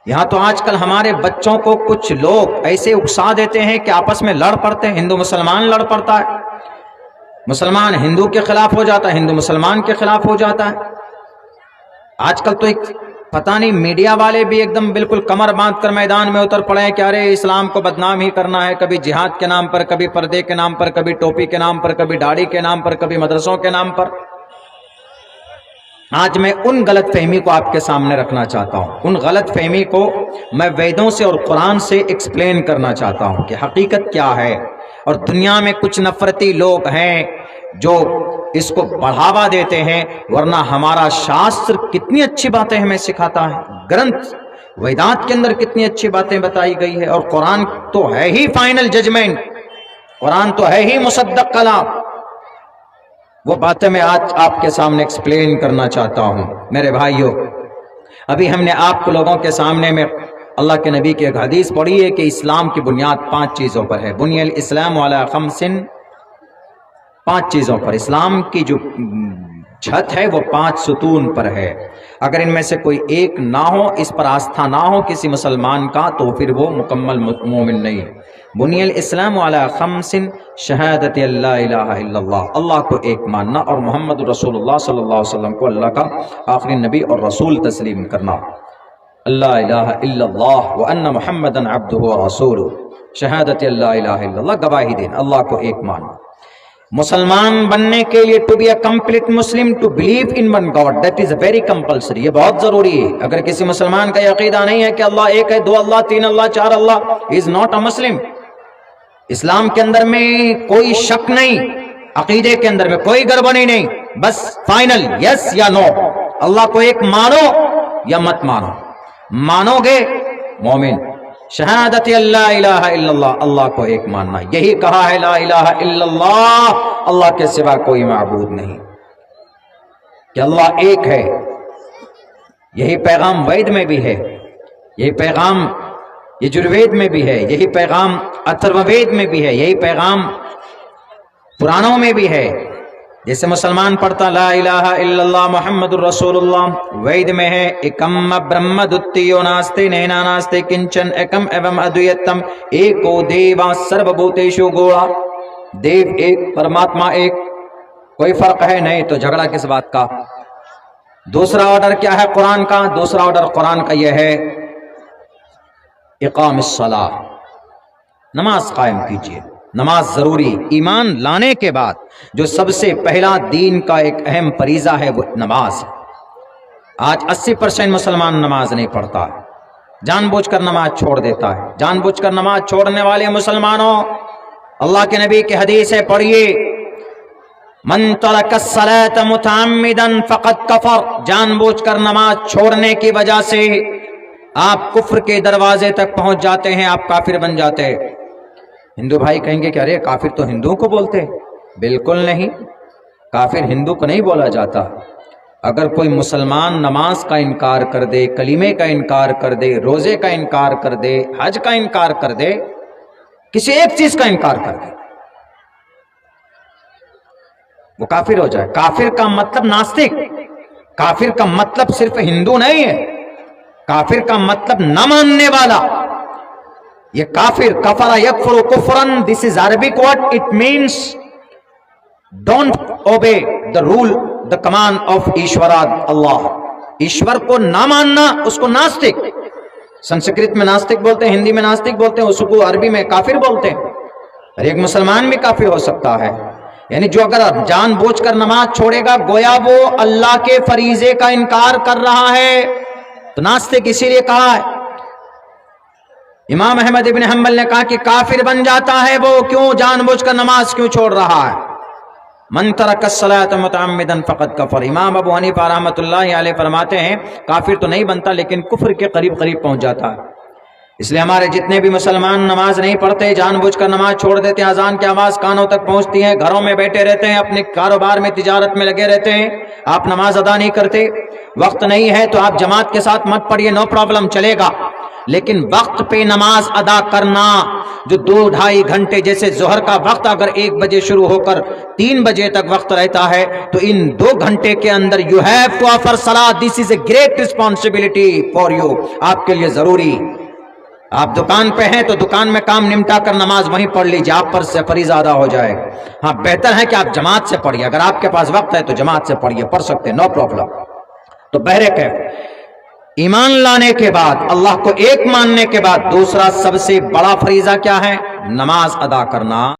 یہاں تو آج کل ہمارے بچوں کو کچھ لوگ ایسے اکسا دیتے ہیں کہ آپس میں لڑ پڑتے ہیں، ہندو مسلمان لڑ پڑتا ہے، مسلمان ہندو کے خلاف ہو جاتا ہے، ہندو مسلمان کے خلاف ہو جاتا ہے۔ آج کل تو ایک پتہ نہیں میڈیا والے بھی ایک دم بالکل کمر باندھ کر میدان میں اتر پڑے ہیں کہ ارے اسلام کو بدنام ہی کرنا ہے، کبھی جہاد کے نام پر، کبھی پردے کے نام پر، کبھی ٹوپی کے نام پر، کبھی داڑھی کے نام پر، کبھی مدرسوں کے نام پر۔ آج میں ان غلط فہمی کو آپ کے سامنے رکھنا چاہتا ہوں، ان غلط فہمی کو میں ویدوں سے اور قرآن سے ایکسپلین کرنا چاہتا ہوں کہ حقیقت کیا ہے۔ اور دنیا میں کچھ نفرتی لوگ ہیں جو اس کو بڑھاوا دیتے ہیں، ورنہ ہمارا شاستر کتنی اچھی باتیں ہمیں سکھاتا ہے، گرنتھ ویدات کے اندر کتنی اچھی باتیں بتائی گئی ہے، اور قرآن تو ہے ہی فائنل ججمنٹ، قرآن تو ہے ہی مصدق کلام۔ وہ باتیں میں آج آپ کے سامنے ایکسپلین کرنا چاہتا ہوں۔ میرے بھائیوں، ابھی ہم نے آپ کو لوگوں کے سامنے میں اللہ کے نبی کی ایک حدیث پڑھی ہے کہ اسلام کی بنیاد 5 چیزوں پر ہے۔ بنی الاسلام علی 5، 5 چیزوں پر اسلام کی جو چھت ہے وہ 5 ستون پر ہے۔ اگر ان میں سے کوئی ایک نہ ہو، اس پر آستھا نہ ہو کسی مسلمان کا، تو پھر وہ مکمل مومن نہیں۔ بنی الاسلام علی 5، شہادت اللہ الہ الا اللہ، اللہ کو ایک ماننا، اور محمد رسول اللہ صلی اللہ علیہ وسلم کو اللہ کا آخری نبی اور رسول تسلیم کرنا۔ اللہ الہ الا اللہ وان محمدا عبدہ ورسولہ، شہادت اللہ الہ الا اللہ، گواہی دینا، اللہ کو ایک ماننا۔ مسلمان بننے کے لیے to be a complete Muslim, to believe in one God, that is very compulsory, یہ بہت ضروری ہے۔ اگر کسی مسلمان کا یہ عقیدہ نہیں ہے کہ اللہ ایک ہے، 2 اللہ، 3 اللہ، 4 اللہ، از ناٹ اے مسلم۔ اسلام کے اندر میں کوئی شک نہیں، عقیدے کے اندر میں کوئی گڑبڑی نہیں، بس فائنل یس یا نو، اللہ کو ایک مانو یا مت مانو، مانو گے مومن۔ شہادت اللہ الہ الا اللہ، اللہ کو ایک ماننا، یہی کہا ہے لا الہ الا اللہ، اللہ کے سوا کوئی معبود نہیں، کہ اللہ ایک ہے۔ یہی پیغام وید میں بھی ہے، یہی پیغام یجروید میں بھی ہے، یہی پیغام اتھروید میں بھی ہے، یہی پیغام پرانوں میں بھی ہے۔ جیسے مسلمان پڑھتا لا الہ الا اللہ محمد الرسول اللہ، وید میں ہے ایکم برہم دتیو ناستے نینا ناستے کنچن ایکم ایوم ادویتم ایکو دیوا سرو بھوتیشو گوڑا، دیو ایک، پرماتما ایک، کوئی فرق ہے نہیں، تو جھگڑا کس بات کا؟ دوسرا آرڈر کیا ہے قرآن کا؟ دوسرا آرڈر قرآن کا یہ ہے اقام الصلاۃ، نماز قائم کیجیے، نماز ضروری۔ ایمان لانے کے بعد جو سب سے پہلا دین کا ایک اہم فریضہ ہے وہ نماز۔ آج 80% مسلمان نماز نہیں پڑھتا، جان بوجھ کر نماز چھوڑ دیتا ہے۔ جان بوجھ کر نماز چھوڑنے والے مسلمانوں، اللہ کے نبی کی حدیث ہے، پڑھیے، من ترک الصلاۃ متعمدا فقد کفر، جان بوجھ کر نماز چھوڑنے کی وجہ سے آپ کفر کے دروازے تک پہنچ جاتے ہیں، آپ کافر بن جاتے ہیں۔ ہندو بھائی کہیں گے کہ ارے کافر تو ہندوؤں کو بولتے، بالکل نہیں، کافر ہندو کو نہیں بولا جاتا۔ اگر کوئی مسلمان نماز کا انکار کر دے، کلمے کا انکار کر دے، روزے کا انکار کر دے، حج کا انکار کر دے، کسی ایک چیز کا انکار کر دے، وہ کافر ہو جائے۔ کافر کا مطلب ناستک، کافر کا مطلب صرف ہندو نہیں ہے، کافر کا مطلب نہ ماننے والا۔ یہ کافر، کفر یکفر کفرن، this is Arabic word, it means don't obey the rule, the command of Ishwara Allah, Ishwar کو نہ ماننا، اس کو ناستک، سنسکرت میں ناستک بولتے ہیں، ہندی میں ناستک بولتے ہیں، اس کو عربی میں کافر بولتے ہیں۔ اور ایک مسلمان بھی کافر ہو سکتا ہے، یعنی جو اگر جان بوجھ کر نماز چھوڑے گا گویا وہ اللہ کے فریضے کا انکار کر رہا ہے، تو ناستک اسی لیے کہا ہے۔ امام احمد ابن حنبل نے کہا کہ کافر بن جاتا ہے وہ، کیوں؟ جان بوجھ کر نماز کیوں چھوڑ رہا ہے؟ من ترک الصلاۃ متعمدا فقد کفر۔ امام ابو حنیفہ رحمۃ اللہ علیہ فرماتے ہیں کافر تو نہیں بنتا لیکن کفر کے قریب قریب پہنچ جاتا ہے۔ اس لیے ہمارے جتنے بھی مسلمان نماز نہیں پڑھتے، جان بوجھ کر نماز چھوڑ دیتے ہیں، اذان کی آواز کانوں تک پہنچتی ہے، گھروں میں بیٹھے رہتے ہیں، اپنے کاروبار میں تجارت میں لگے رہتے ہیں، آپ نماز ادا نہیں کرتے، وقت نہیں ہے تو آپ جماعت کے ساتھ مت پڑھیے، نو پرابلم، چلے گا، لیکن وقت پہ نماز ادا کرنا جو 2-2.5 گھنٹے جیسے ظہر کا وقت اگر 1 بجے شروع ہو کر 3 بجے تک وقت رہتا ہے تو ان 2 گھنٹے کے اندر یو ہیو ٹو آفر صلاۃ. This is a great responsibility for you. آپ کے لیے ضروری. آپ دکان پہ ہیں تو دکان میں کام نمٹا کر نماز وہیں پڑھ لیجیے, آپ پر سے فریضہ ادا ہو جائے. ہاں بہتر ہے کہ آپ جماعت سے پڑھیے, اگر آپ کے پاس وقت ہے تو جماعت سے پڑھیے, پڑھ سکتے, نو پرابلم. تو بہرکیف ایمان لانے کے بعد, اللہ کو ایک ماننے کے بعد دوسرا سب سے بڑا فریضہ کیا ہے؟ نماز ادا کرنا.